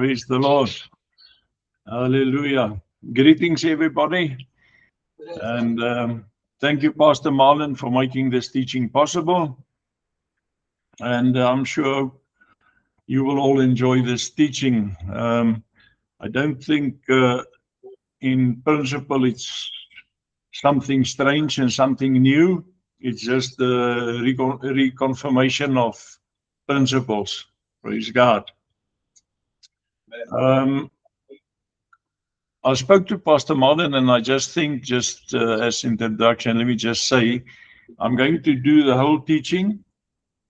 Praise the Lord. Hallelujah. Greetings, everybody. And thank you, Pastor Marlon, for making this teaching possible. And I'm sure you will all enjoy this teaching. I don't think in principle it's something strange and something new. It's just a reconfirmation of principles. Praise God. I spoke to Pastor Marlon, and I just think, as introduction, let me just say, I'm going to do the whole teaching,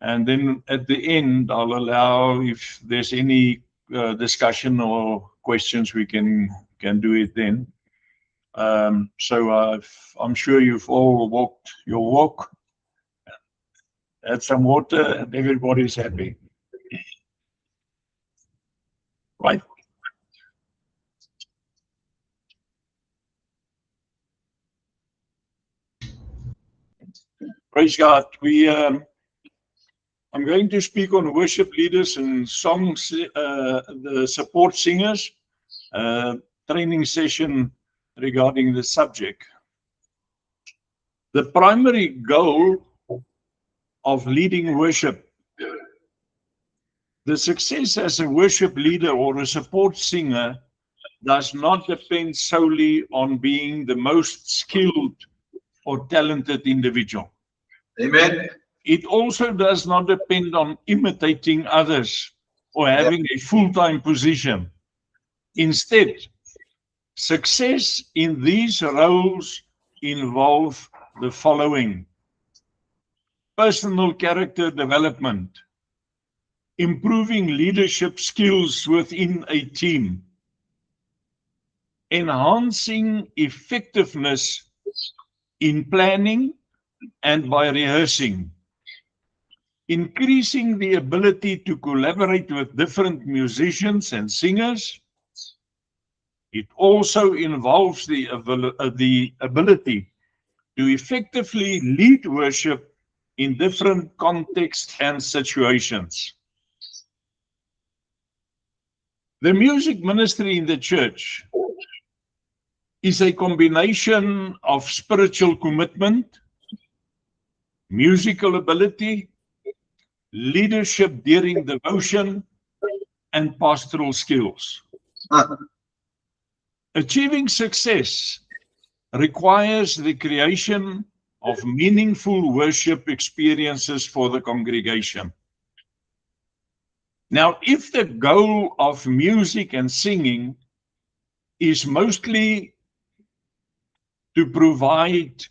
and then at the end, I'll allow, if there's any discussion or questions, we can do it then. So I'm sure you've all walked your walk, had some water, and everybody's happy. Right. Praise God. I'm going to speak on worship leaders and songs, the support singers, training session regarding the subject. The primary goal of leading worship. The success as a worship leader or a support singer does not depend solely on being the most skilled or talented individual. Amen. It also does not depend on imitating others or having a full-time position. Instead, success in these roles involve the following: personal character development, improving leadership skills within a team, enhancing effectiveness in planning and by rehearsing, increasing the ability to collaborate with different musicians and singers. It also involves the ability to effectively lead worship in different contexts and situations. The music ministry in the church is a combination of spiritual commitment, musical ability, leadership during devotion, and pastoral skills. Achieving success requires the creation of meaningful worship experiences for the congregation. Now, if the goal of music and singing is mostly to provide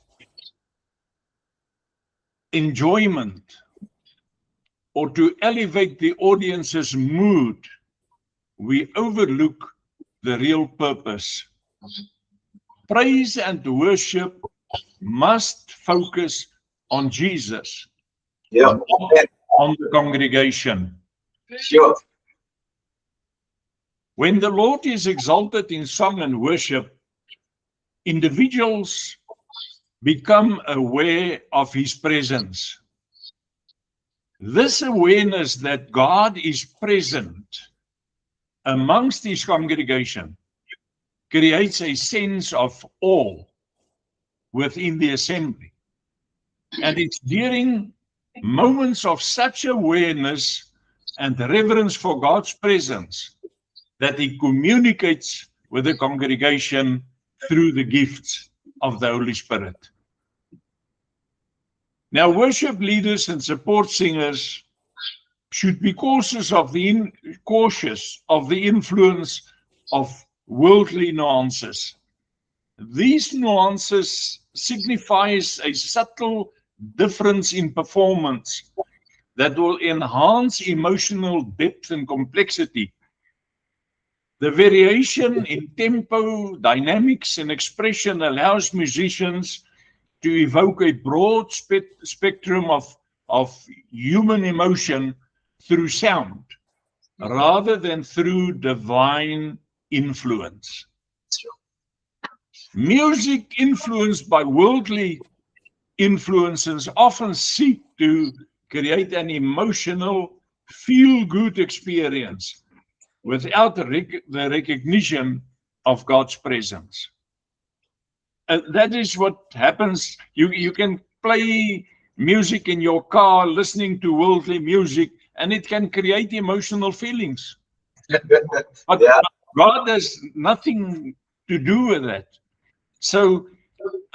enjoyment or to elevate the audience's mood, we overlook the real purpose. Praise and worship must focus on Jesus, not on the congregation. Sure. When the Lord is exalted in song and worship, individuals become aware of His presence. This awareness that God is present amongst His congregation creates a sense of awe within the assembly. And it's during moments of such awareness and reverence for God's presence that He communicates with the congregation through the gifts of the Holy Spirit. Now, worship leaders and support singers should be cautious of the influence of worldly nuances. These nuances signifies a subtle difference in performance that will enhance emotional depth and complexity. The variation in tempo, dynamics, and expression allows musicians to evoke a broad spectrum of human emotion through sound, rather than through divine influence. Music influenced by worldly influences often seek to create an emotional, feel-good experience without the recognition of God's presence. And that is what happens. You can play music in your car, listening to worldly music, and it can create emotional feelings. But Yeah. God has nothing to do with that. So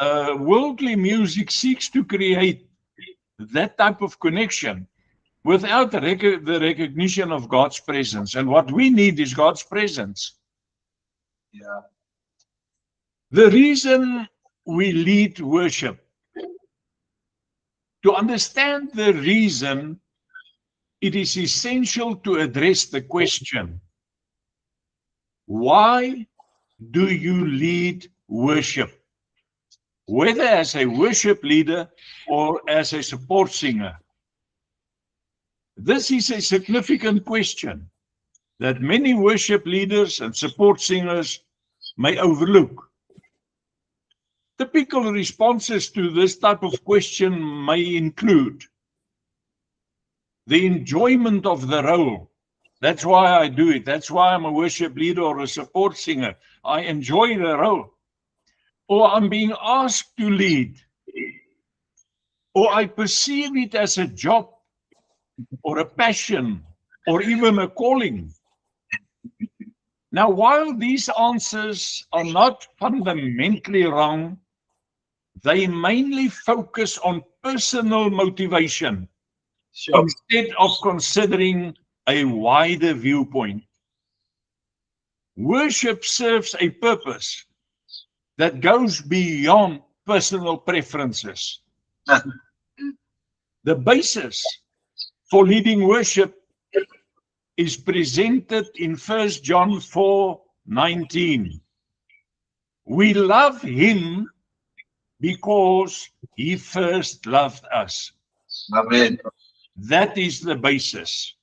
worldly music seeks to create that type of connection without the recognition of God's presence. And what we need is God's presence. Yeah. The reason we lead worship, to understand the reason, it is essential to address the question, why do you lead worship? Whether as a worship leader or as a support singer. This is a significant question that many worship leaders and support singers may overlook. Typical responses to this type of question may include the enjoyment of the role. That's why I do it. That's why I'm a worship leader or a support singer. I enjoy the role. Or I'm being asked to lead. Or I perceive it as a job or a passion or even a calling. Now, while these answers are not fundamentally wrong, they mainly focus on personal motivation Sure. instead of considering a wider viewpoint. Worship serves a purpose that goes beyond personal preferences. The basis for leading worship is presented in 1 John 4:19. We love him because he first loved us. Amen. That is the basis.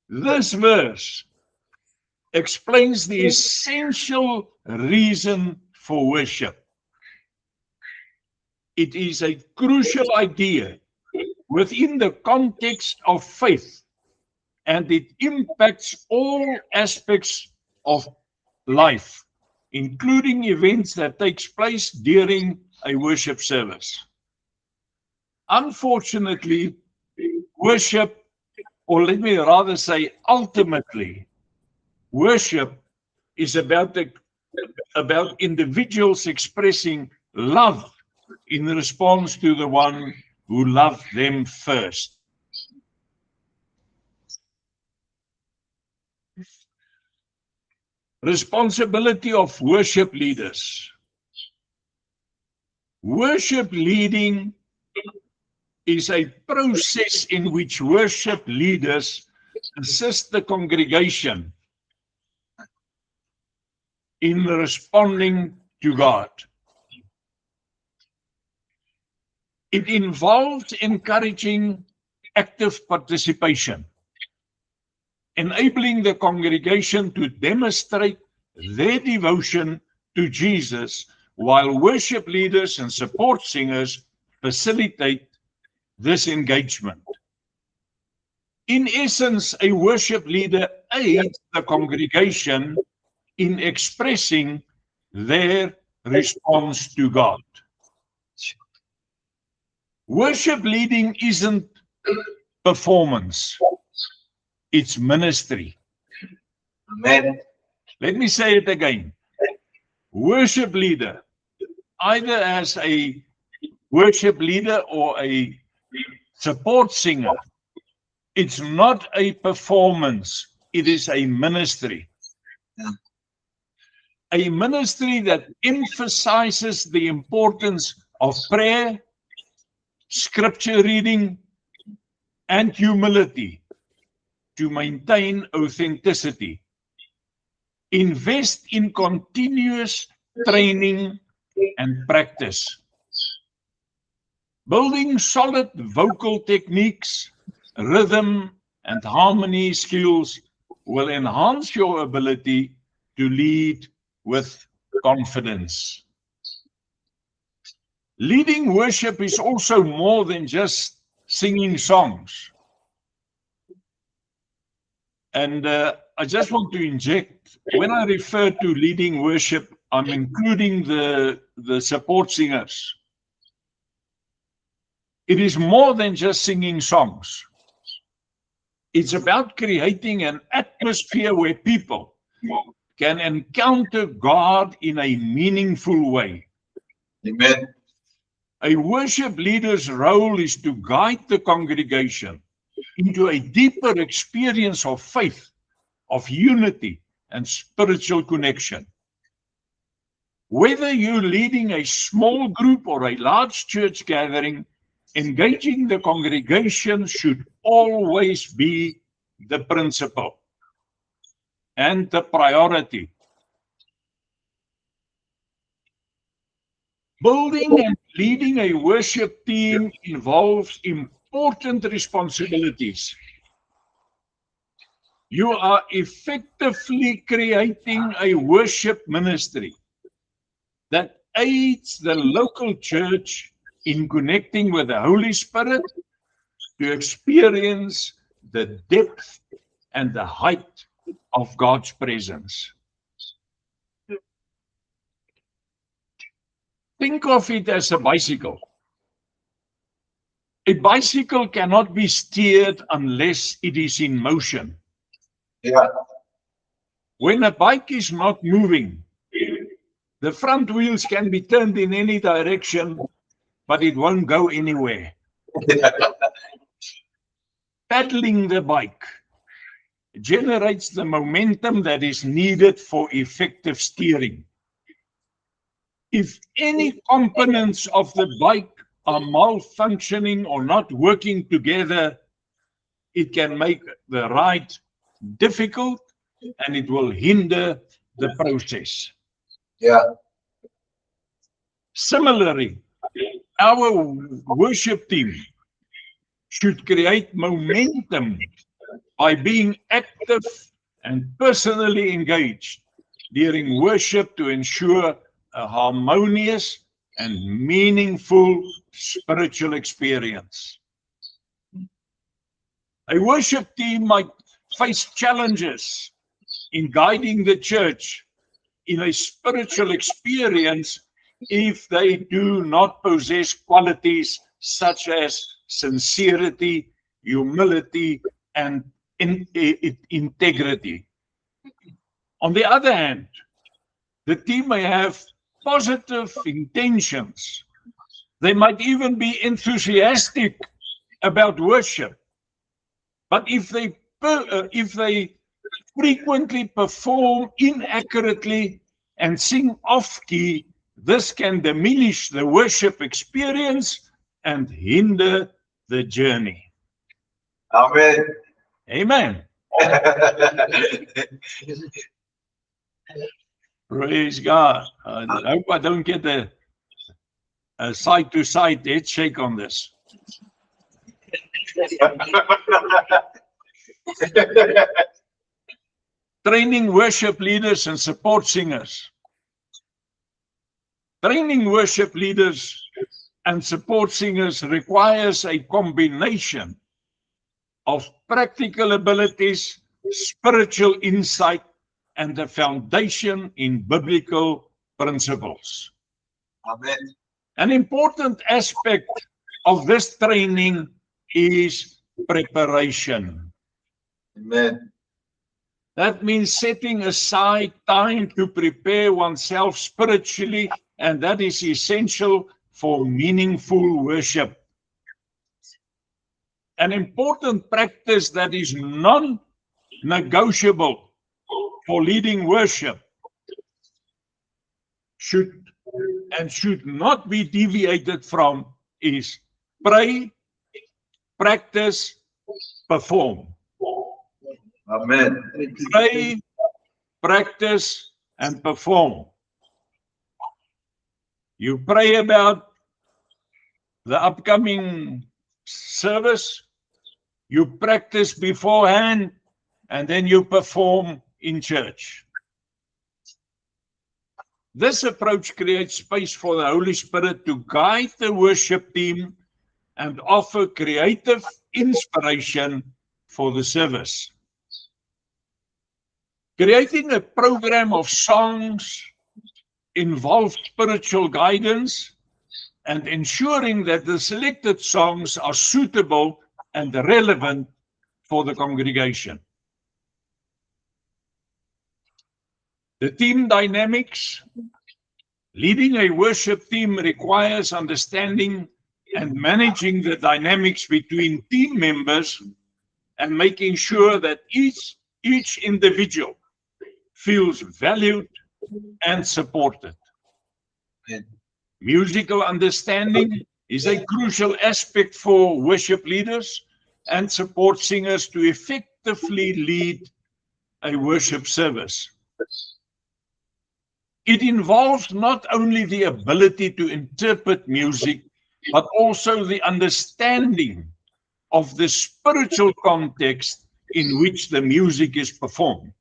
This verse explains the essential reason for worship. It is a crucial idea within the context of faith, and it impacts all aspects of life, including events that takes place during a worship service. Unfortunately, worship, or let me rather say ultimately, worship is about individuals expressing love in response to the one who loved them first. Responsibility of worship leaders. Worship leading is a process in which worship leaders assist the congregation in responding to God. It involves encouraging active participation, enabling the congregation to demonstrate their devotion to Jesus, while worship leaders and support singers facilitate this engagement. In essence, a worship leader aids the congregation in expressing their response to God. Worship leading isn't performance, it's ministry. Amen. Let me say it again. Worship leader, either as a worship leader or a support singer, it's not a performance, it is a ministry. Yeah. A ministry that emphasizes the importance of prayer, scripture reading, and humility to maintain authenticity. Invest in continuous training and practice. Building solid vocal techniques, rhythm, and harmony skills will enhance your ability to lead with confidence. Leading worship is also more than just singing songs. And I just want to inject, when I refer to leading worship, I'm including the support singers. It is more than just singing songs. It's about creating an atmosphere where people can encounter God in a meaningful way. Amen. A worship leader's role is to guide the congregation into a deeper experience of faith, of unity, and spiritual connection. Whether you're leading a small group or a large church gathering, engaging the congregation should always be the principle and the priority. Building and leading a worship team involves important responsibilities. You are effectively creating a worship ministry that aids the local church in connecting with the Holy Spirit to experience the depth and the height of God's presence. Think of it as a bicycle. A bicycle cannot be steered unless it is in motion. Yeah. When a bike is not moving, the front wheels can be turned in any direction, but it won't go anywhere. Paddling the bike generates the momentum that is needed for effective steering. If any components of the bike are malfunctioning or not working together, it can make the ride difficult and it will hinder the process. Yeah. Similarly, our worship team should create momentum by being active and personally engaged during worship to ensure a harmonious and meaningful spiritual experience. A worship team might face challenges in guiding the church in a spiritual experience if they do not possess qualities such as sincerity, humility, and integrity. On the other hand, the team may have positive intentions. They might even be enthusiastic about worship. But if they frequently perform inaccurately and sing off-key, this can diminish the worship experience and hinder the journey. Amen. Amen. Praise God. I hope I don't get a side-to-side head shake on this. Training worship leaders and support singers. Training worship leaders and support singers requires a combination of practical abilities, spiritual insight, and the foundation in biblical principles. Amen. An important aspect of this training is preparation. Amen. That means setting aside time to prepare oneself spiritually, and that is essential for meaningful worship. An important practice that is non-negotiable for leading worship should not be deviated from is pray, practice, perform. Amen. Pray, practice, and perform. You pray about the upcoming service, you practice beforehand, and then you perform in church. This approach creates space for the Holy Spirit to guide the worship team and offer creative inspiration for the service. Creating a program of songs involves spiritual guidance and ensuring that the selected songs are suitable and relevant for the congregation. The team dynamics. Leading a worship team requires understanding and managing the dynamics between team members and making sure that each individual feels valued and supported. Musical understanding is a crucial aspect for worship leaders and support singers to effectively lead a worship service. It involves not only the ability to interpret music, but also the understanding of the spiritual context in which the music is performed.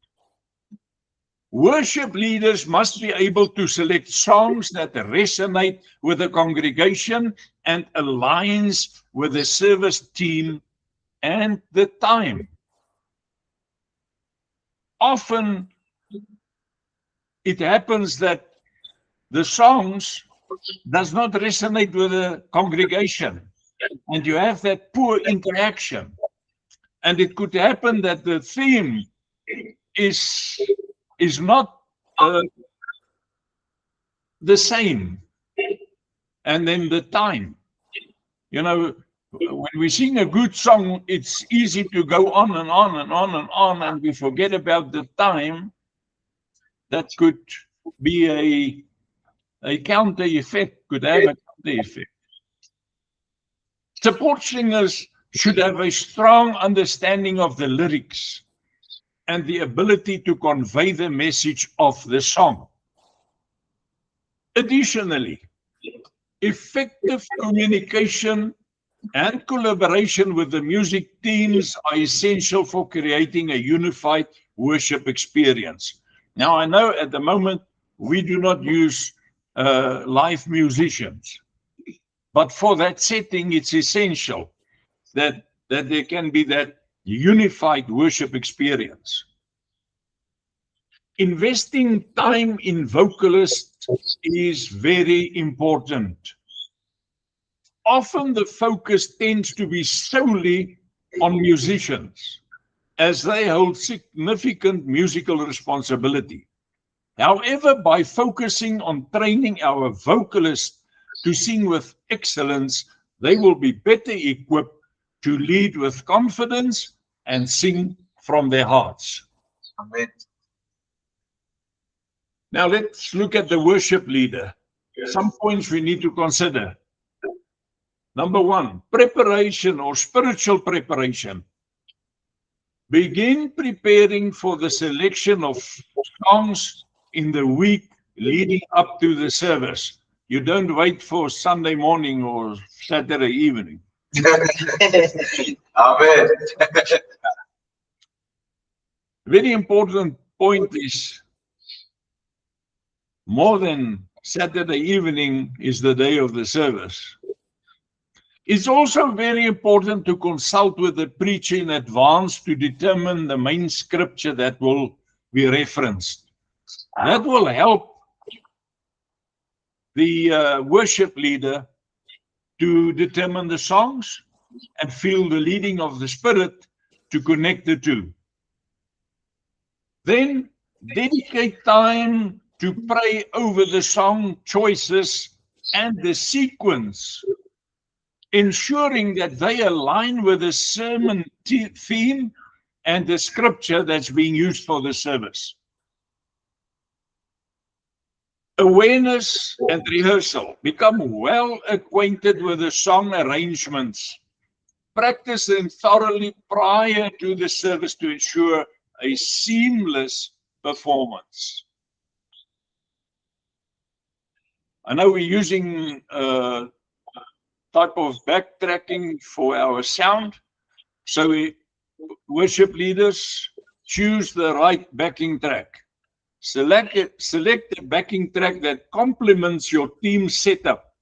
Worship leaders must be able to select songs that resonate with the congregation and aligns with the service team and the time. Often it happens that the songs does not resonate with the congregation, and you have that poor interaction. And it could happen that the theme is not the same, and then the time. You know, when we sing a good song, it's easy to go on and on and on and on, and we forget about the time. That could be a counter effect, could have a counter effect. Support singers should have a strong understanding of the lyrics and the ability to convey the message of the song. Additionally, effective communication and collaboration with the music teams are essential for creating a unified worship experience. Now, I know at the moment we do not use live musicians, but for that setting, it's essential that there can be that unified worship experience. Investing time in vocalists is very important. Often the focus tends to be solely on musicians, as they hold significant musical responsibility. However, by focusing on training our vocalists to sing with excellence, they will be better equipped to lead with confidence and sing from their hearts. Amen. Now let's look at the worship leader. Some points we need to consider. Number one, preparation or spiritual preparation. Begin preparing for the selection of songs in the week leading up to the service. You don't wait for Sunday morning or Saturday evening. Amen. Very important point is more than Saturday evening is the day of the service. It's also very important to consult with the preacher in advance to determine the main scripture that will be referenced. That will help the worship leader to determine the songs and feel the leading of the Spirit to connect the two. Then dedicate time to pray over the song choices and the sequence, ensuring that they align with the sermon theme and the scripture that's being used for the service. Awareness and rehearsal. Become well acquainted with the song arrangements. Practice them thoroughly prior to the service to ensure a seamless performance. I know we're using type of backtracking for our sound. So worship leaders choose the right backing track. Select a backing track that complements your team setup,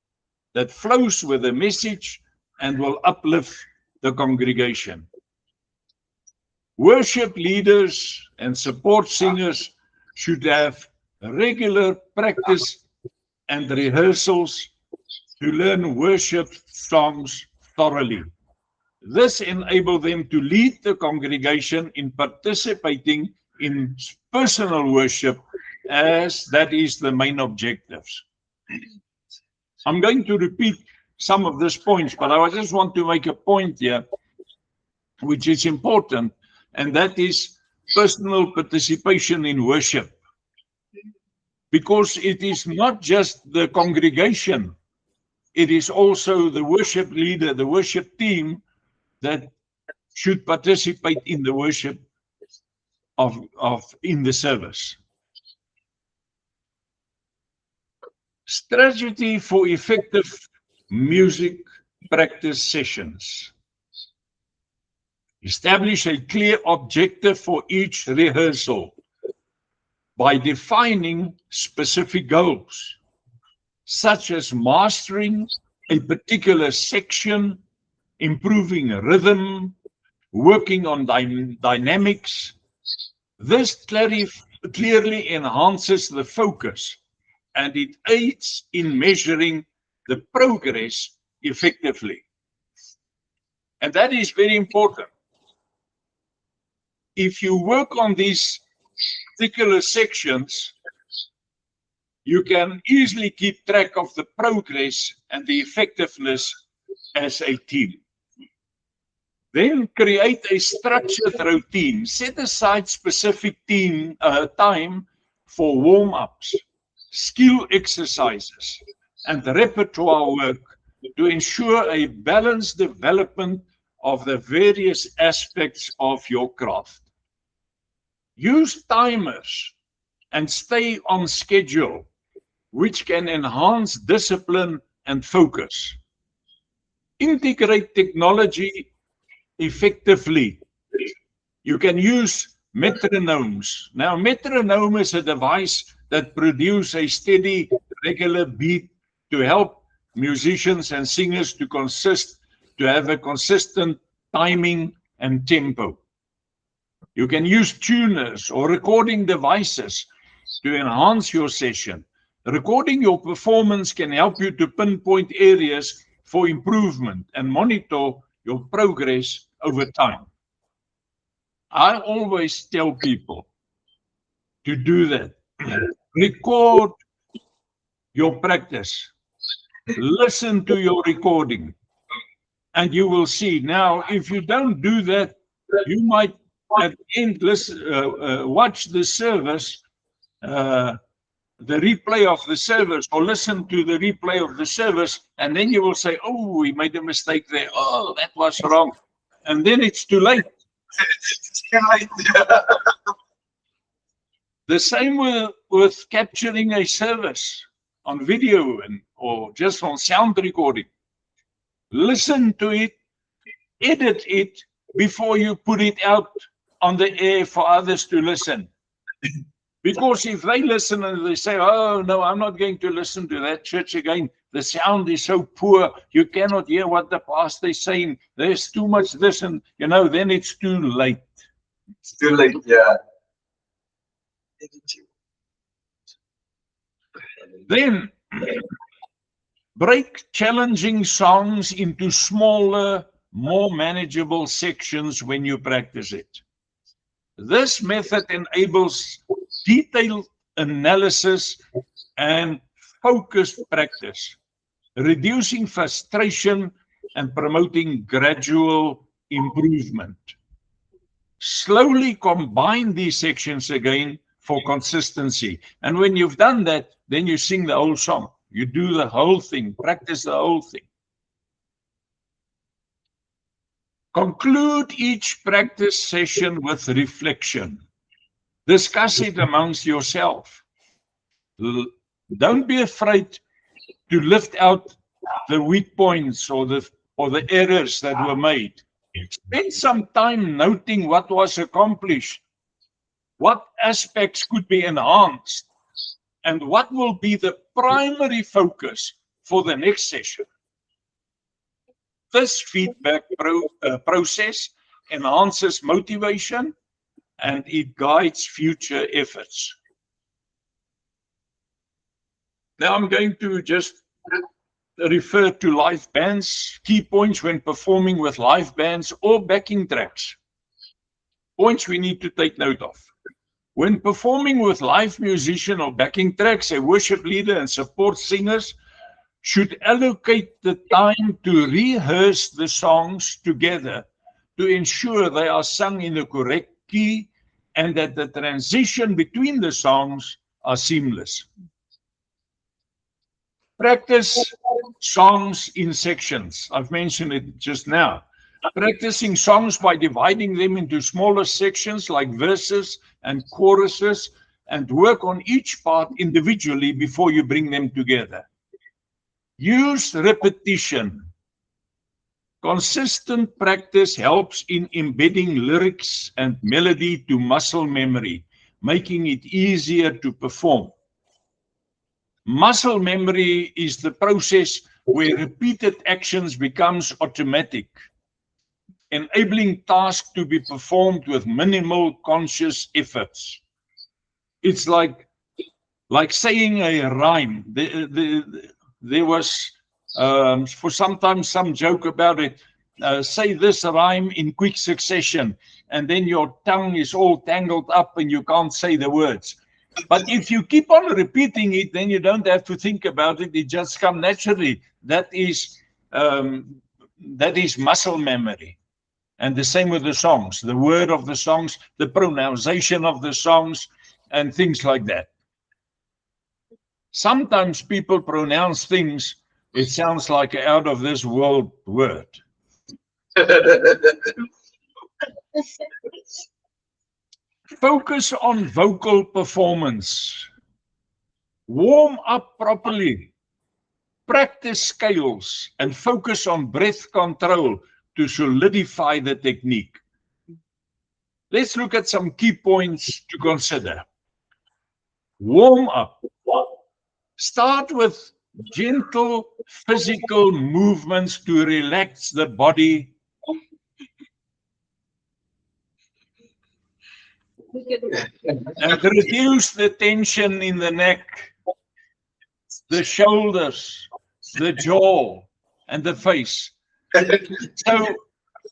that flows with the message and will uplift the congregation. Worship leaders and support singers should have regular practice and rehearsals to learn worship songs thoroughly. This enables them to lead the congregation in participating in personal worship, as that is the main objectives. I'm going to repeat some of these points, but I just want to make a point here, which is important, and that is personal participation in worship. Because it is not just the congregation, it is also the worship leader, the worship team that should participate in the worship in the service. Strategy for effective music practice sessions. Establish a clear objective for each rehearsal by defining specific goals, such as mastering a particular section, improving rhythm, working on dynamics. This clearly enhances the focus, and it aids in measuring the progress effectively. And that is very important. If you work on these particular sections, you can easily keep track of the progress and the effectiveness as a team. Then create a structured routine. Set aside specific time for warm-ups, skill exercises, and repertoire work to ensure a balanced development of the various aspects of your craft. Use timers and stay on schedule, which can enhance discipline and focus. Integrate technology effectively. You can use metronomes. Now, metronome is a device that produces a steady, regular beat to help musicians and singers to have a consistent timing and tempo. You can use tuners or recording devices to enhance your session. Recording your performance can help you to pinpoint areas for improvement and monitor your progress over time. I always tell people to do that. Record your practice. Listen to your recording, and you will see. Now, if you don't do that, you might at the end watch the service, the replay of the service, or listen to the replay of the service, and then you will say, oh, we made a mistake there. Oh, that was wrong. And then it's too late. The same with capturing a service on video or just on sound recording. Listen to it, edit it before you put it out on the air for others to listen. Because if they listen and they say, oh, no, I'm not going to listen to that church again. The sound is so poor. You cannot hear what the pastor is saying. There's too much this and, then it's too late. It's too late, yeah. Then break challenging songs into smaller, more manageable sections when you practice it. This method enables detailed analysis and focused practice, reducing frustration and promoting gradual improvement. Slowly combine these sections again for consistency. And when you've done that, then you sing the whole song. You do the whole thing, practice the whole thing. Conclude each practice session with reflection. Discuss it amongst yourself. Don't be afraid to lift out the weak points or the errors that were made. Spend some time noting what was accomplished, what aspects could be enhanced, and what will be the primary focus for the next session. This feedback process enhances motivation, and it guides future efforts. Now I'm going to just refer to live bands, key points when performing with live bands or backing tracks. Points we need to take note of. When performing with live musician or backing tracks, a worship leader and support singers should allocate the time to rehearse the songs together to ensure they are sung in the correct key and that the transition between the songs are seamless. Practice songs in sections. I've mentioned it just now. Practicing songs by dividing them into smaller sections like verses and choruses, and work on each part individually before you bring them together. Use repetition. Consistent practice helps in embedding lyrics and melody to muscle memory, making it easier to perform. Muscle memory is the process where repeated actions becomes automatic, enabling tasks to be performed with minimal conscious efforts. It's like saying a rhyme. There was for sometimes some joke about it. Say this rhyme in quick succession, and then your tongue is all tangled up and you can't say the words. But if you keep on repeating it, then you don't have to think about it. It just comes naturally. That is muscle memory. And the same with the songs, the word of the songs, the pronunciation of the songs, and things like that. Sometimes people pronounce things, it sounds like an out of this world word. Focus on vocal performance. Warm up properly. Practice scales and focus on breath control to solidify the technique. Let's look at some key points to consider. Warm up. Start with gentle physical movements to relax the body. And reduce the tension in the neck, the shoulders, the jaw, and the face. So,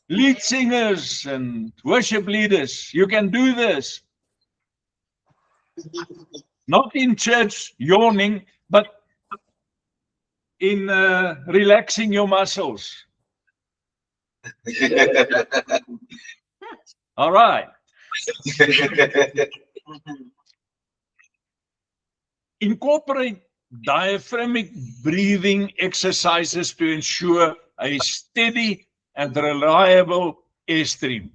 lead singers and worship leaders, you can do this. Not in church yawning, but in relaxing your muscles. All right. Incorporate diaphragmatic breathing exercises to ensure a steady and reliable airstream.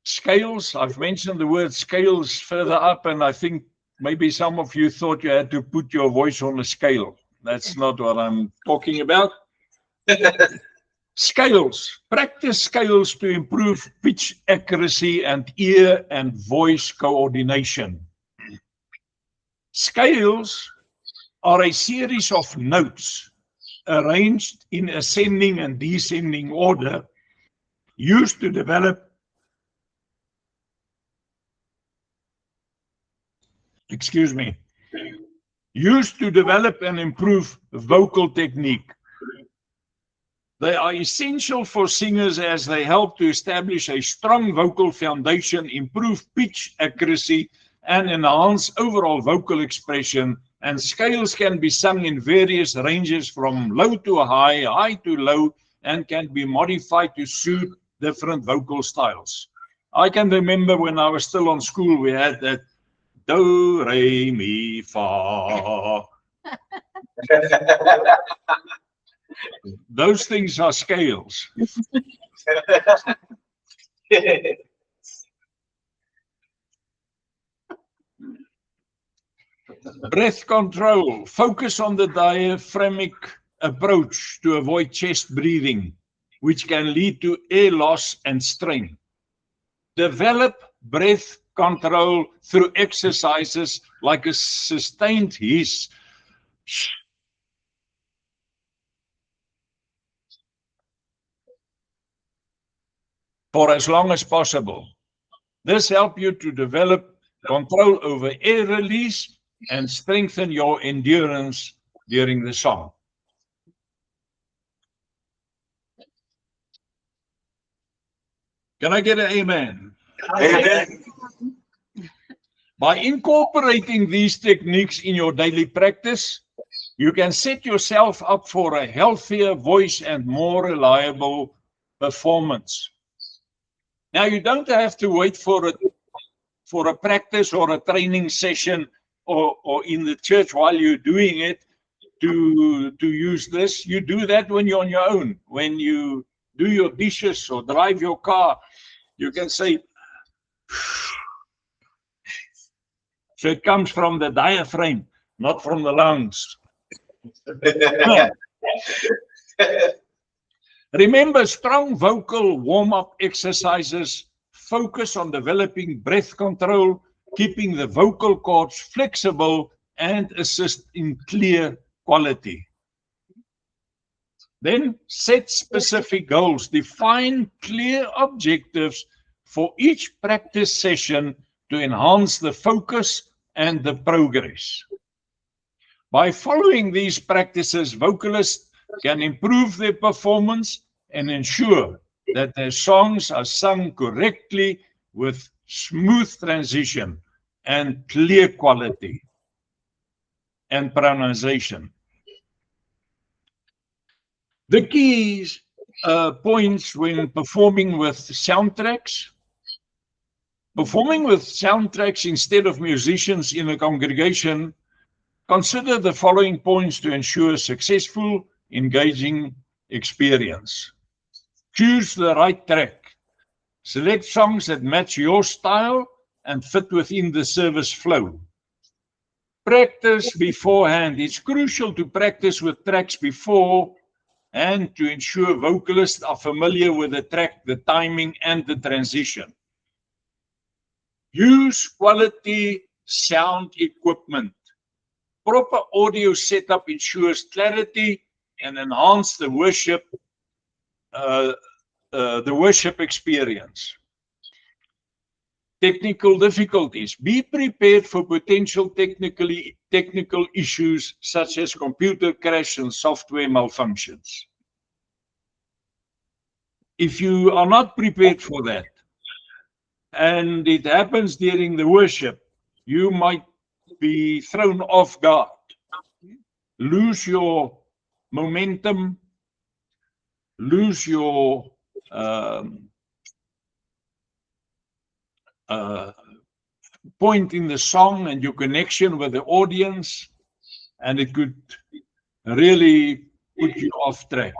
Scales, I've mentioned the word scales further up, and I think maybe some of you thought you had to put your voice on a scale. That's not what I'm talking about. Scales. Practice scales to improve pitch accuracy and ear and voice coordination. Scales are a series of notes arranged in ascending and descending order used to develop and improve vocal technique. They are essential for singers as they help to establish a strong vocal foundation, improve pitch accuracy, and enhance overall vocal expression. And scales can be sung in various ranges from low to high, high to low, and can be modified to suit different vocal styles. I can remember when I was still on school, we had that do, re, mi, fa. Those things are scales. Breath control. Focus on the diaphragmatic approach to avoid chest breathing, which can lead to air loss and strain. Develop breath control through exercises like a sustained hiss, for as long as possible. This helps you to develop control over air release and strengthen your endurance during the song. Can I get an amen? Amen. By incorporating these techniques in your daily practice, you can set yourself up for a healthier voice and more reliable performance. Now, you don't have to wait for a practice or a training session or in the church while you're doing it to use this. You do that when you're on your own. When you do your dishes or drive your car, you can say, so it comes from the diaphragm, not from the lungs. Remember, strong vocal warm-up exercises focus on developing breath control, keeping the vocal cords flexible, and assist in clear quality. Then set specific goals. Define clear objectives for each practice session to enhance the focus and the progress. By following these practices, vocalists can improve their performance and ensure that their songs are sung correctly with smooth transition and clear quality and pronunciation. The key points when performing with soundtracks. Performing with soundtracks instead of musicians in a congregation, consider the following points to ensure successful, engaging experience. Choose the right track. Select songs that match your style and fit within the service flow. Practice beforehand. It's crucial to practice with tracks before and to ensure vocalists are familiar with the track, the timing, and the transition. Use quality sound equipment. Proper audio setup ensures clarity and enhances the worship experience. Technical difficulties. Be prepared for potential technical issues such as computer crash and software malfunctions. If you are not prepared for that, and it happens during the worship, you might be thrown off guard, lose your momentum, lose your point in the song and your connection with the audience, and it could really put you off track.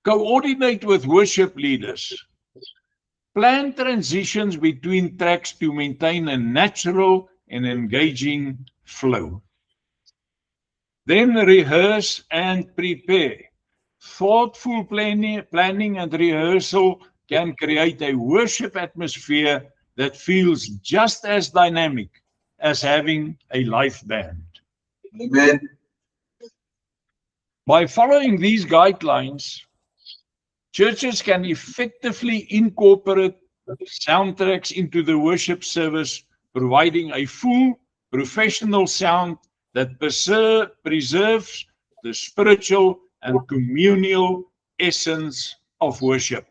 Coordinate with worship leaders. Plan transitions between tracks to maintain a natural and engaging flow. Then rehearse and prepare. Thoughtful planning and rehearsal can create a worship atmosphere that feels just as dynamic as having a live band. Amen. By following these guidelines, churches can effectively incorporate soundtracks into the worship service, providing a full professional sound that preserves the spiritual and communal essence of worship.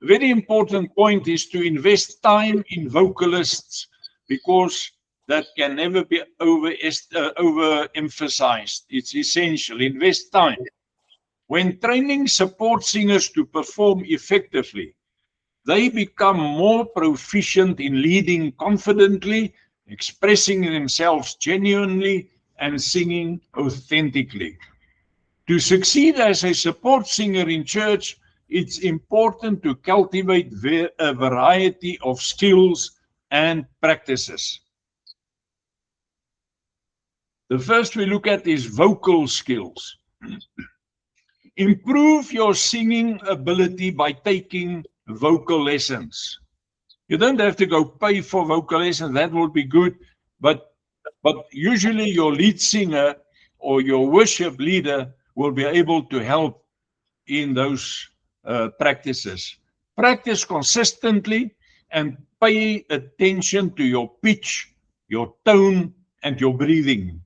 A very important point is to invest time in vocalists, because that can never be overemphasized. It's essential. Invest time. When training support singers to perform effectively, they become more proficient in leading confidently, expressing themselves genuinely, and singing authentically. To succeed as a support singer in church, it's important to cultivate a variety of skills and practices. The first we look at is vocal skills. Improve your singing ability by taking vocal lessons. You don't have to go pay for vocal lessons, that will be good, but usually your lead singer or your worship leader will be able to help in those practices. Practice consistently and pay attention to your pitch, your tone, and your breathing.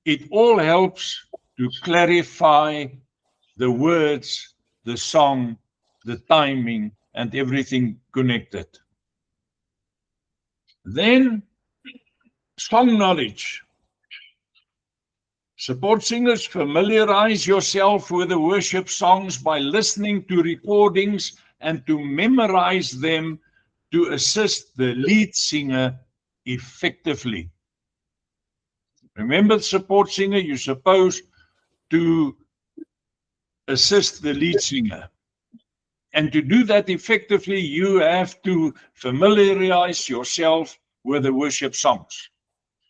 It all helps to clarify the words, the song, the timing, and everything connected. Then, song knowledge. Support singers, familiarize yourself with the worship songs by listening to recordings and to memorize them to assist the lead singer effectively. Remember, the support singer, you're supposed to assist the lead singer. And to do that effectively, you have to familiarize yourself with the worship songs.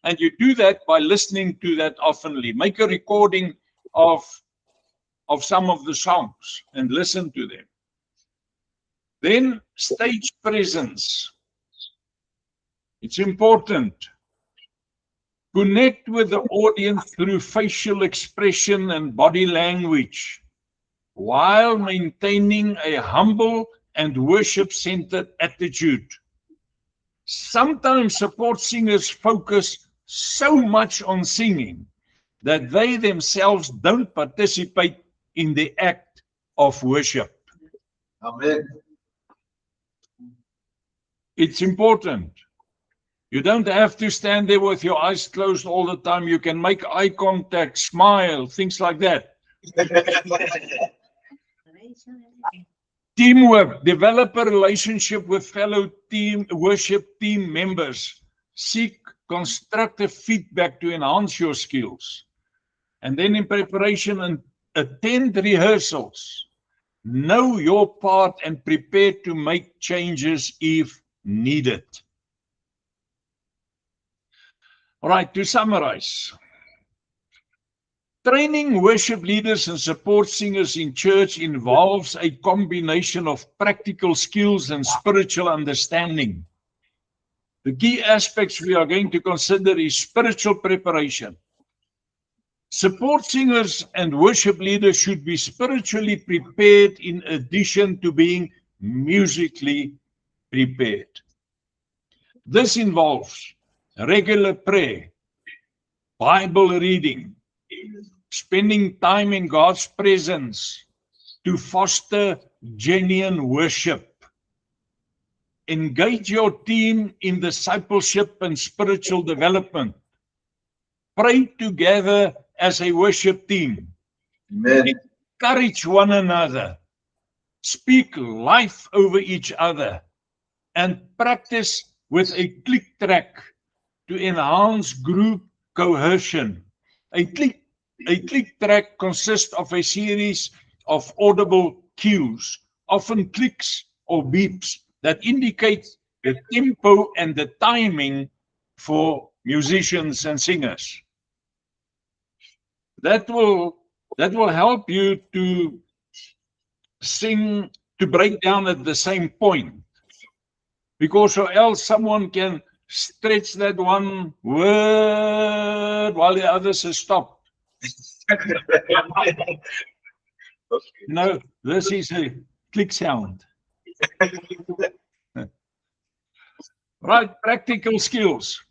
And you do that by listening to that oftenly. Make a recording of some of the songs and listen to them. Then stage presence. It's important. Connect with the audience through facial expression and body language, while maintaining a humble and worship-centered attitude. Sometimes support singers focus so much on singing that they themselves don't participate in the act of worship. Amen. It's important. You don't have to stand there with your eyes closed all the time. You can make eye contact, smile, things like that. Teamwork. Develop a relationship with fellow worship team members. Seek constructive feedback to enhance your skills. And then in preparation, and attend rehearsals. Know your part and prepare to make changes if needed. All right, to summarize. Training worship leaders and support singers in church involves a combination of practical skills and spiritual understanding. The key aspects we are going to consider is spiritual preparation. Support singers and worship leaders should be spiritually prepared in addition to being musically prepared. This involves regular prayer, Bible reading, spending time in God's presence to foster genuine worship. Engage your team in discipleship and spiritual development. Pray together as a worship team. Amen. Encourage one another. Speak life over each other. And practice with a click track to enhance group cohesion. A click track consists of a series of audible cues, often clicks or beeps, that indicate the tempo and the timing for musicians and singers. That will help you to sing, to break down at the same point, because or else someone can stretch that one word while the others are stopped. No, this is a click sound. Right, practical skills.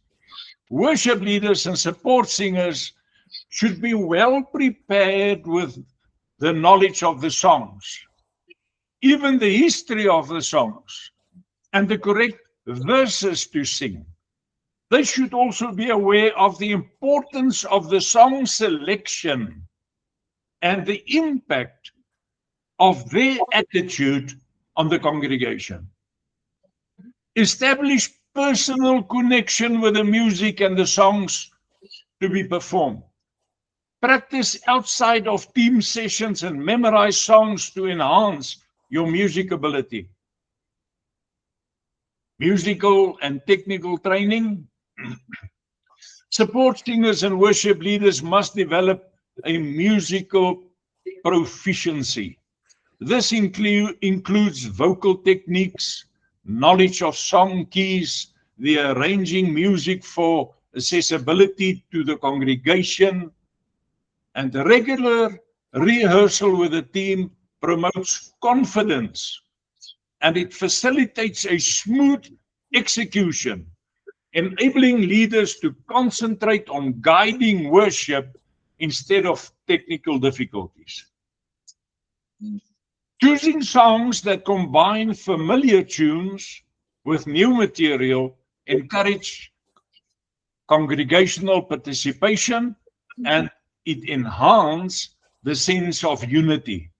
Worship leaders and support singers should be well prepared with the knowledge of the songs, even the history of the songs, and the correct verses to sing. They should also be aware of the importance of the song selection and the impact of their attitude on the congregation. Establish personal connection with the music and the songs to be performed. Practice outside of team sessions and memorize songs to enhance your music ability. Musical and technical training. Support singers and worship leaders must develop a musical proficiency. This includes vocal techniques, knowledge of song keys, the arranging music for accessibility to the congregation, and regular Rehearsal with a team promotes confidence and it facilitates a smooth execution, enabling leaders to concentrate on guiding worship instead of technical difficulties. Choosing songs that combine familiar tunes with new material encourage congregational participation and it enhances the sense of unity.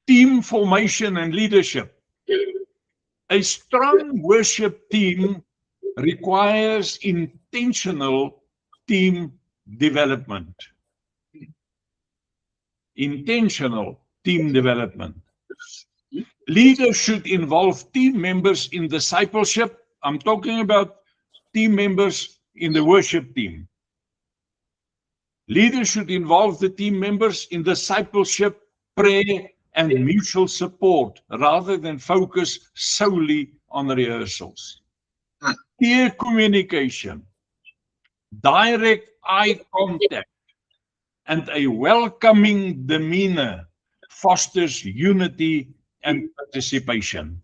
Team formation and leadership. A strong worship team requires intentional team development. Intentional team development. Leaders should involve team members in discipleship. I'm talking about team members in the worship team. Leaders should involve the team members in discipleship, prayer, and mutual support rather than focus solely on rehearsals. Clear communication, direct eye contact, and a welcoming demeanor fosters unity and participation.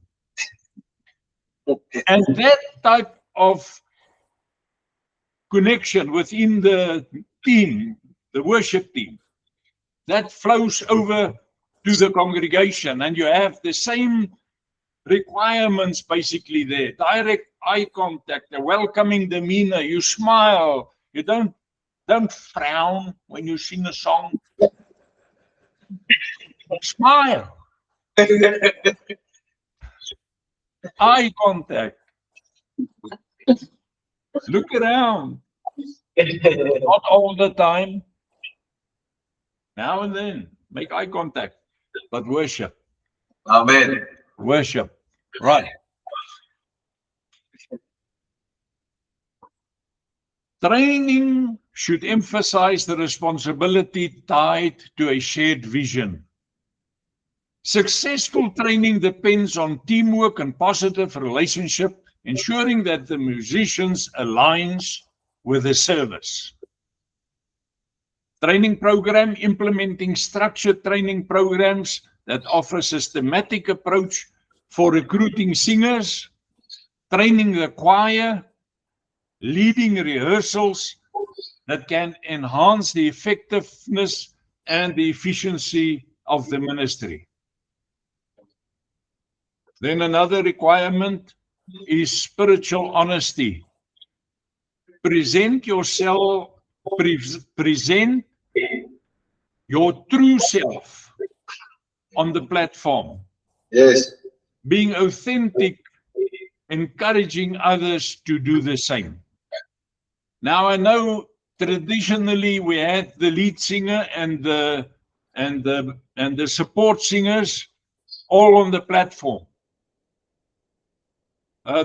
And that type of connection within the team, the worship team, that flows over to the congregation, and you have the same requirements basically there. Direct eye contact, a welcoming demeanor, you smile, you don't frown when you sing a song. Smile. Eye contact. Look around. Not all the time. Now and then, make eye contact. But worship. Amen. Worship. Right. Training should emphasize the responsibility tied to a shared vision. Successful training depends on teamwork and positive relationship, ensuring that the musicians aligns with the service. Training program, implementing structured training programs that offer systematic approach for recruiting singers, training the choir, leading rehearsals that can enhance the effectiveness and the efficiency of the ministry. Then another requirement is spiritual honesty. Present yourself, present your true self on the platform. Yes. Being authentic, encouraging others to do the same. Now I know traditionally we had the lead singer and the support singers all on the platform.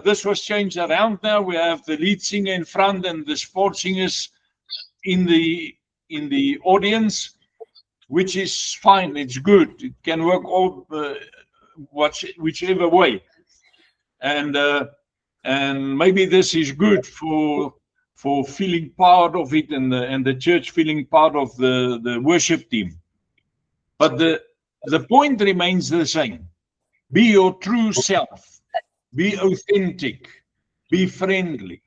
This was changed around now. We have the lead singer in front and the support singers in the audience, which is fine. It's good. It can work all whichever way, and maybe this is good for feeling part of it and the church feeling part of the worship team. But the point remains the same. Be your true self. Be authentic. Be friendly.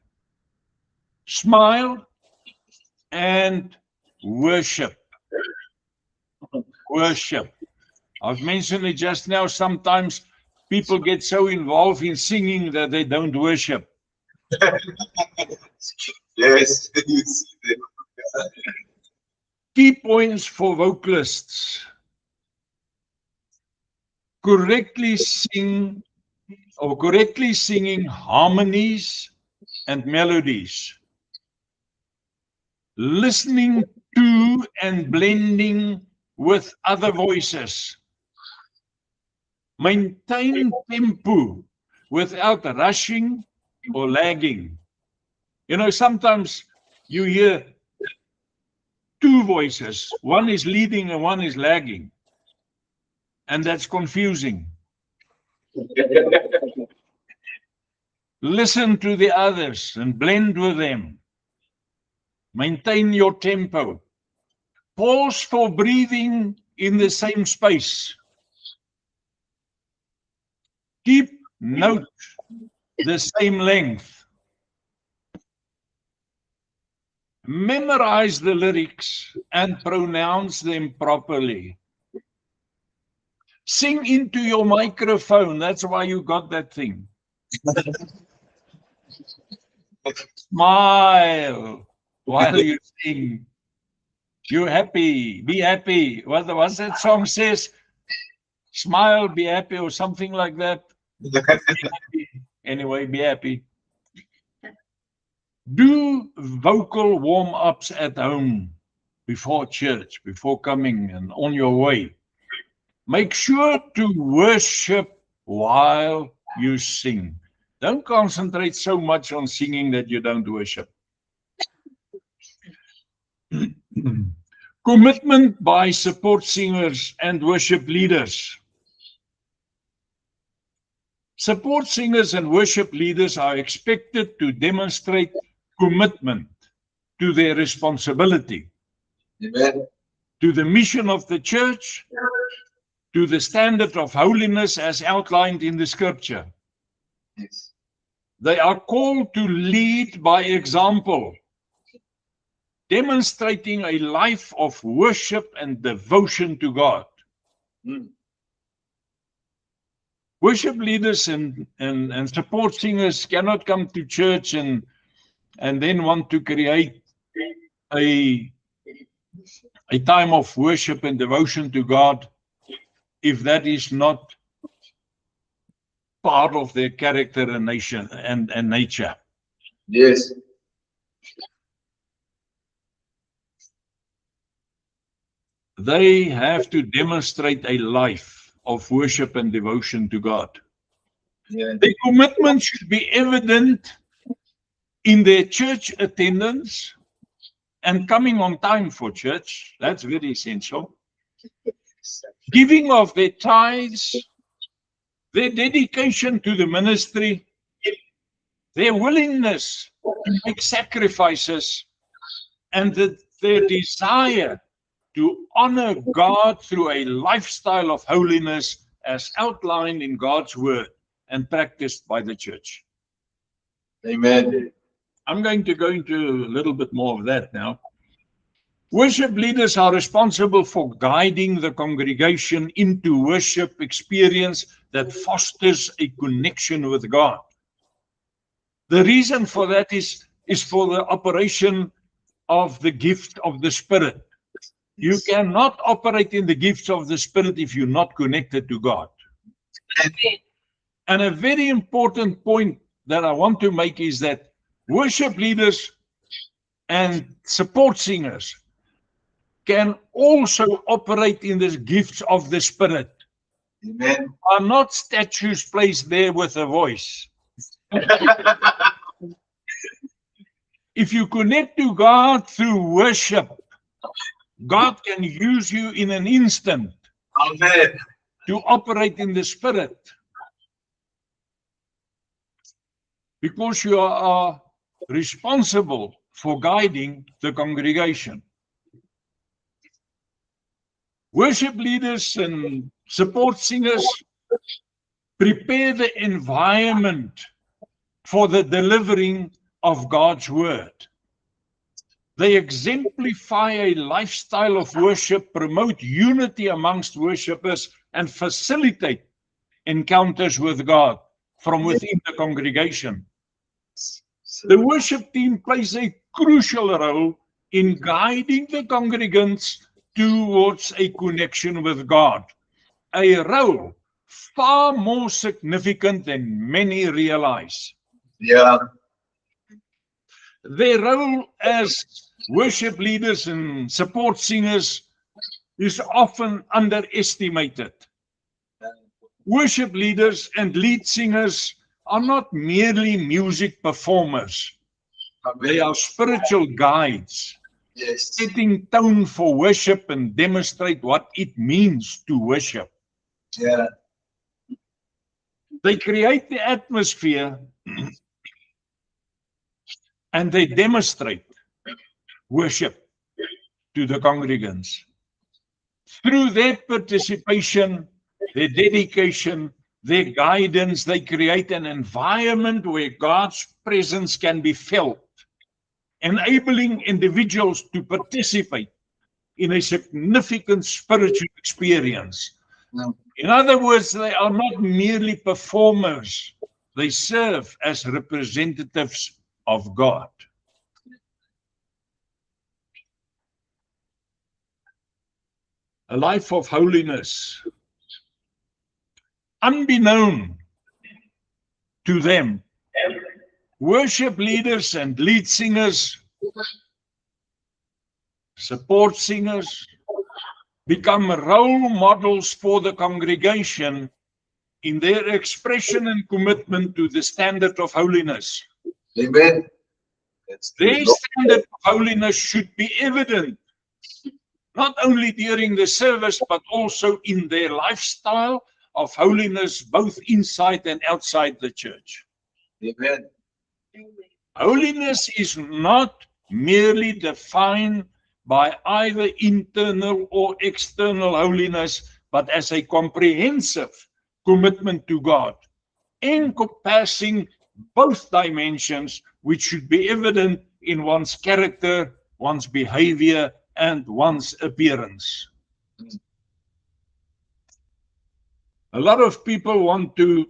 Smile and worship. Worship. I've mentioned it just now. Sometimes people get so involved in singing that they don't worship. Yes. Key points for vocalists. Correctly singing harmonies and melodies. Listening to and blending with other voices. Maintain tempo without rushing or lagging. You know, sometimes you hear two voices. One is leading and one is lagging. And that's confusing. Listen to the others and blend with them. Maintain your tempo. Pause for breathing in the same space. Keep note the same length. Memorize the lyrics and pronounce them properly. Sing into your microphone. That's why you got that thing. Smile while you sing. You happy, be happy. What's that song says? Smile, be happy, or something like that. Anyway, be happy. Do vocal warm-ups at home before church, before coming and on your way. Make sure to worship while you sing. Don't concentrate so much on singing that you don't worship. Commitment by support singers and worship leaders. Support singers and worship leaders are expected to demonstrate commitment to their responsibility, Amen. to the mission of the church, to the standard of holiness as outlined in the scripture. Yes. They are called to lead by example, demonstrating a life of worship and devotion to God. Worship leaders and support singers cannot come to church and then want to create a time of worship and devotion to God if that is not part of their character and nature. Yes. They have to demonstrate a life of worship and devotion to God. Yeah. Their commitment should be evident in their church attendance and coming on time for church. That's very essential. Giving of their tithes, their dedication to the ministry, their willingness to make sacrifices, and their desire to honor God through a lifestyle of holiness as outlined in God's word and practiced by the church. Amen. I'm going to go into a little bit more of that now. Worship leaders are responsible for guiding the congregation into worship experience that fosters a connection with God. The reason for that is for the operation of the gift of the Spirit. You cannot operate in the gifts of the Spirit if you're not connected to God. And a very important point that I want to make is that worship leaders and support singers can also operate in the gifts of the Spirit. Amen. Are not statues placed there with a voice. If you connect to God through worship, God can use you in an instant Amen. to operate in the Spirit. Because you are responsible for guiding the congregation. Worship leaders and support singers prepare the environment for the delivering of God's word. They exemplify a lifestyle of worship, promote unity amongst worshipers, and facilitate encounters with God from within the congregation. The worship team plays a crucial role in guiding the congregants towards a connection with God, a role far more significant than many realize. Yeah. Their role as worship leaders and support singers is often underestimated. Worship leaders and lead singers are not merely music performers. They are spiritual guides, Yes. setting tone for worship and demonstrate what it means to worship. Yeah. They create the atmosphere and they demonstrate worship. to the congregants. Through their participation, their dedication, their guidance, they create an environment where God's presence can be felt, enabling individuals to participate in a significant spiritual experience. In other words, they are not merely performers. They serve as representatives of God. A life of holiness, unbeknown to them, worship leaders and lead singers, support singers, become role models for the congregation in their expression and commitment to the standard of holiness. Amen. Their standard of holiness should be evident, not only during the service, but also in their lifestyle of holiness, both inside and outside the church. Amen. Holiness is not merely defined by either internal or external holiness, but as a comprehensive commitment to God, encompassing both dimensions, which should be evident in one's character, one's behavior, and one's appearance. A lot of people want to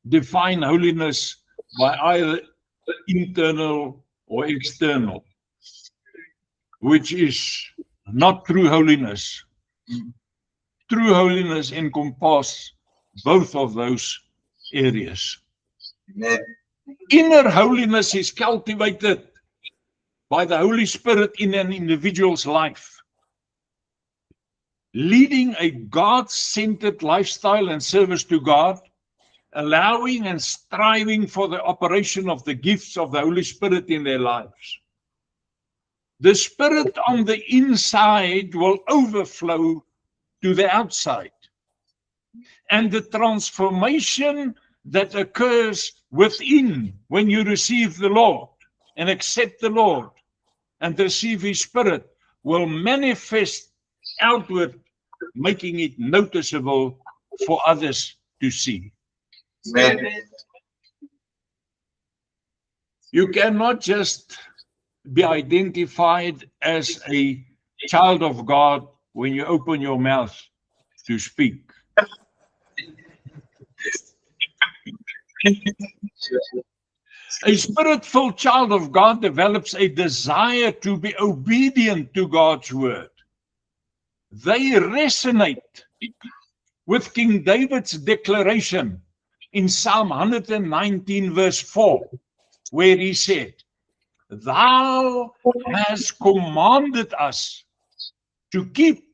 define holiness by either internal or external, which is not true holiness. True holiness encompasses both of those areas. Amen. Inner holiness is cultivated by the Holy Spirit in an individual's life, leading a God-centered lifestyle and service to God, allowing and striving for the operation of the gifts of the Holy Spirit in their lives. The Spirit on the inside will overflow to the outside. And the transformation that occurs within when you receive the Lord and accept the Lord and receive His Spirit will manifest outward, making it noticeable for others to see. Amen. You cannot just be identified as a child of God when you open your mouth to speak. A spirit-filled child of God develops a desire to be obedient to God's word. They resonate with King David's declaration in Psalm 119 verse 4, where he said, "Thou hast commanded us to keep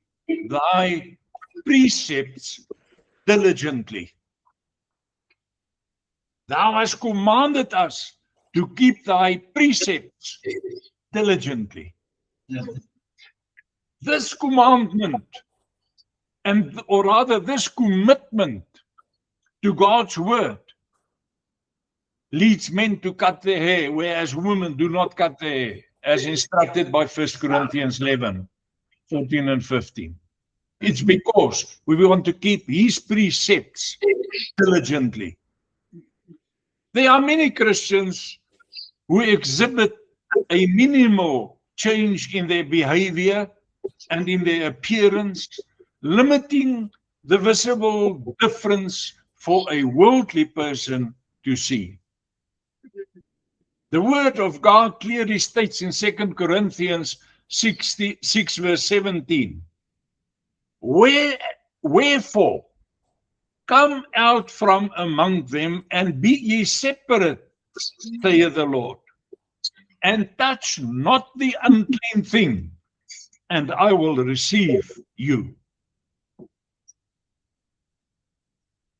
thy precepts diligently." Thou hast commanded us to keep thy precepts diligently. This commandment, or rather this commitment to God's word, leads men to cut their hair, whereas women do not cut their hair, as instructed by 1 Corinthians 11, 14 and 15. It's because we want to keep His precepts diligently. There are many Christians who exhibit a minimal change in their behavior and in their appearance, limiting the visible difference for a worldly person to see. The word of God clearly states in 2 Corinthians 6 verse 17, Wherefore, come out from among them, and be ye separate, saith the Lord, and touch not the unclean thing, and I will receive you.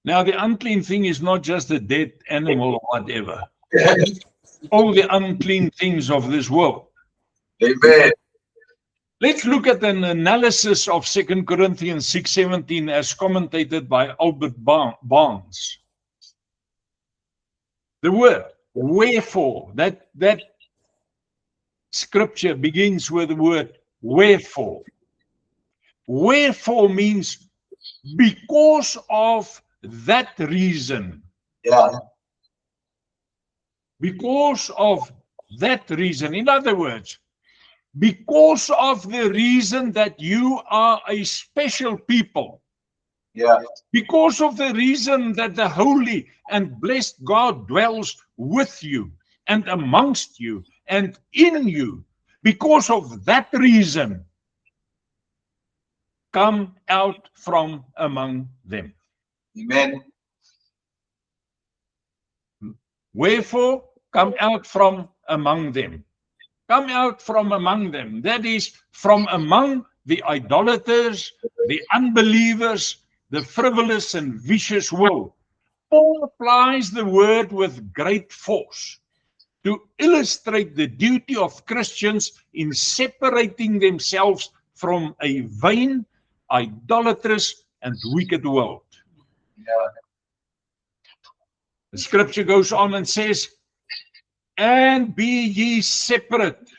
Now, the unclean thing is not just a dead animal or whatever. All the unclean things of this world. Amen. Let's look at an analysis of 2 Corinthians 6:17 as commentated by Albert Barnes. The word, wherefore, that scripture begins with the word wherefore. Wherefore means because of that reason. Yeah. Because of that reason. In other words, because of the reason that you are a special people. Yeah. Because of the reason that the holy and blessed God dwells with you and amongst you and in you. Because of that reason, come out from among them. Amen. Wherefore, come out from among them. Come out from among them. That is, from among the idolaters, the unbelievers, the frivolous and vicious world. Paul applies the word with great force to illustrate the duty of Christians in separating themselves from a vain, idolatrous, and wicked world. Yeah. The scripture goes on and says, and be ye separate.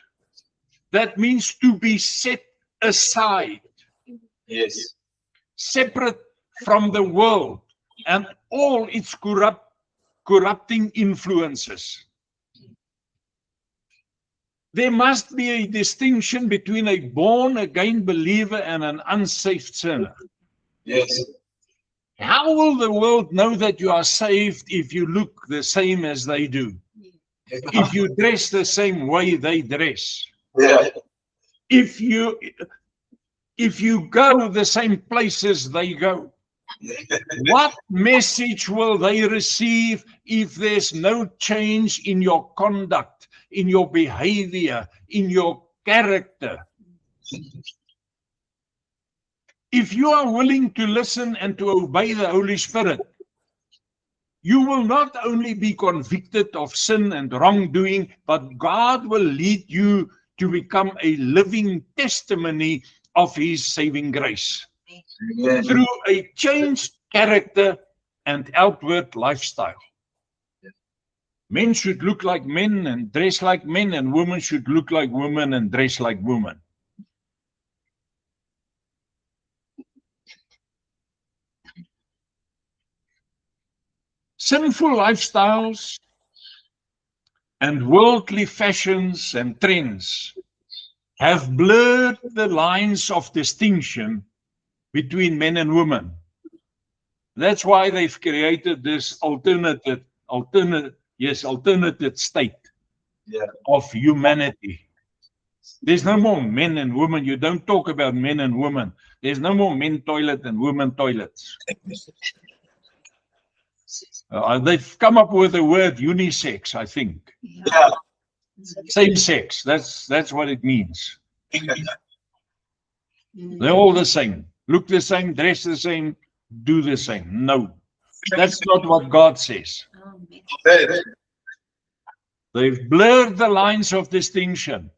That means to be set aside, Yes. separate from the world and all its corrupting influences. There must be a distinction between a born-again believer and an unsaved sinner. Yes. How will the world know that you are saved if you look the same as they do? If you dress the same way they dress? Yeah. If you go the same places they go? What message will they receive if there's no change in your conduct, in your behavior, in your character? If you are willing to listen and to obey the Holy Spirit, you will not only be convicted of sin and wrongdoing, but God will lead you to become a living testimony of His saving grace. Amen. Through a changed character and outward lifestyle. Men should look like men and dress like men, and women should look like women and dress like women. Sinful lifestyles and worldly fashions and trends have blurred the lines of distinction between men and women. That's why they've created this alternative state of humanity. There's no more men and women. You don't talk about men and women. There's no more men toilet and women toilets. They've come up with the word unisex, I think. Yeah. Same sex. That's what it means. They're all the same. Look the same, dress the same, do the same. No, that's not what God says. They've blurred the lines of distinction.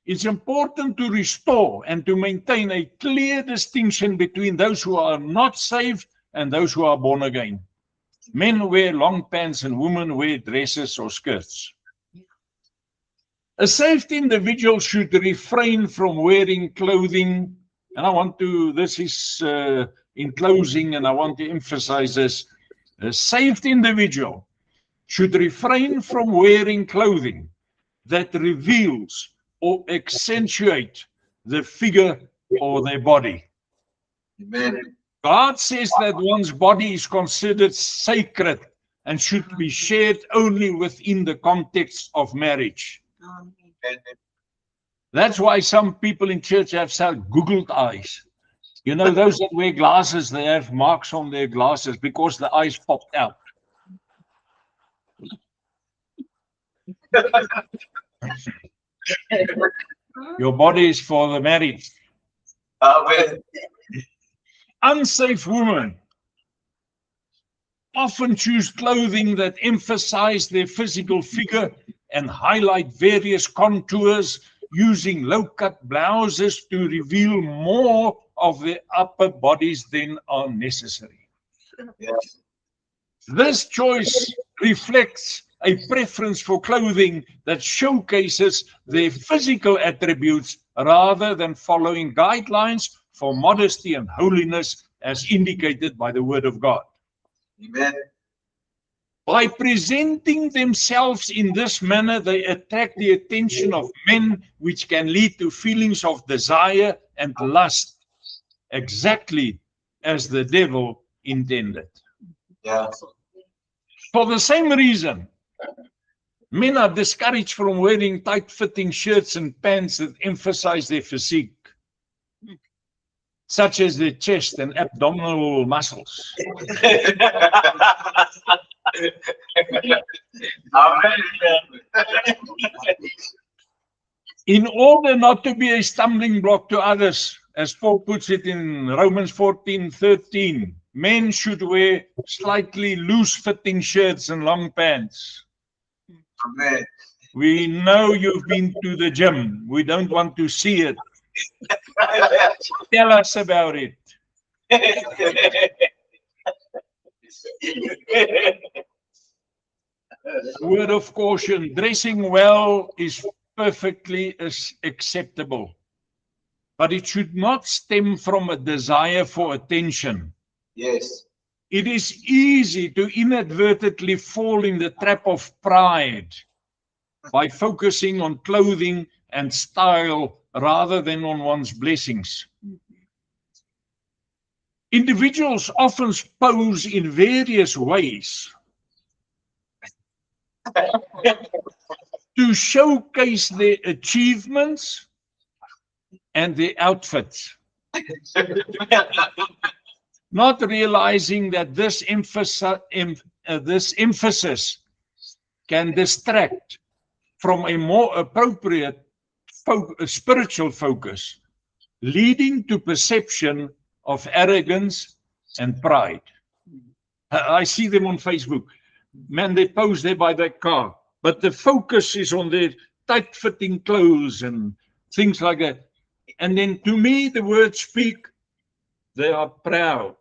It's important to restore and to maintain a clear distinction between those who are not saved and those who are born again. Men wear long pants and women wear dresses or skirts. A saved individual should refrain from wearing clothing, and this is in closing, and I want to emphasize this. A saved individual should refrain from wearing clothing that reveals or accentuate the figure or their body. Amen. God says that one's body is considered sacred and should be shared only within the context of marriage. That's why some people in church have Googled eyes. You know, those that wear glasses, they have marks on their glasses because the eyes popped out. Your body is for the married. Amen. Unsafe women often choose clothing that emphasize their physical figure and highlight various contours, using low-cut blouses to reveal more of their upper bodies than are necessary. Yes. This choice reflects a preference for clothing that showcases their physical attributes rather than following guidelines for modesty and holiness as indicated by the Word of God. Amen. By presenting themselves in this manner, they attract the attention of men, which can lead to feelings of desire and lust, exactly as the devil intended. Yeah. For the same reason, men are discouraged from wearing tight-fitting shirts and pants that emphasize their physique, such as their chest and abdominal muscles. In order not to be a stumbling block to others, as Paul puts it in Romans 14:13, men should wear slightly loose-fitting shirts and long pants. Amen. We know you've been to the gym. We don't want to see it. Tell us about it. Word of caution, dressing well is perfectly acceptable, but it should not stem from a desire for attention. Yes. It is easy to inadvertently fall in the trap of pride by focusing on clothing and style rather than on one's blessings. Individuals often pose in various ways to showcase their achievements and their outfits, not realizing that this emphasis can distract from a more appropriate spiritual focus, leading to perception of arrogance and pride. I see them on Facebook. Man, they pose there by that car, but the focus is on their tight-fitting clothes and things like that. And then to me, the words speak, they are proud,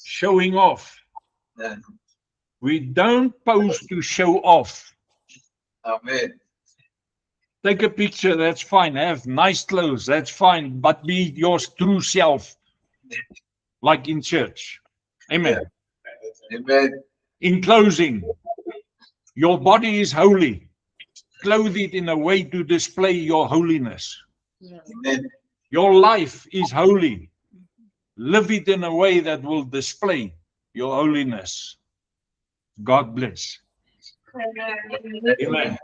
showing off. We don't pose to show off. Amen. Take a picture, that's fine. Have nice clothes, that's fine. But be your true self, like in church. Amen. Amen. In closing, your body is holy. Clothe it in a way to display your holiness. Amen. Your life is holy. Live it in a way that will display your holiness. God bless. Amen.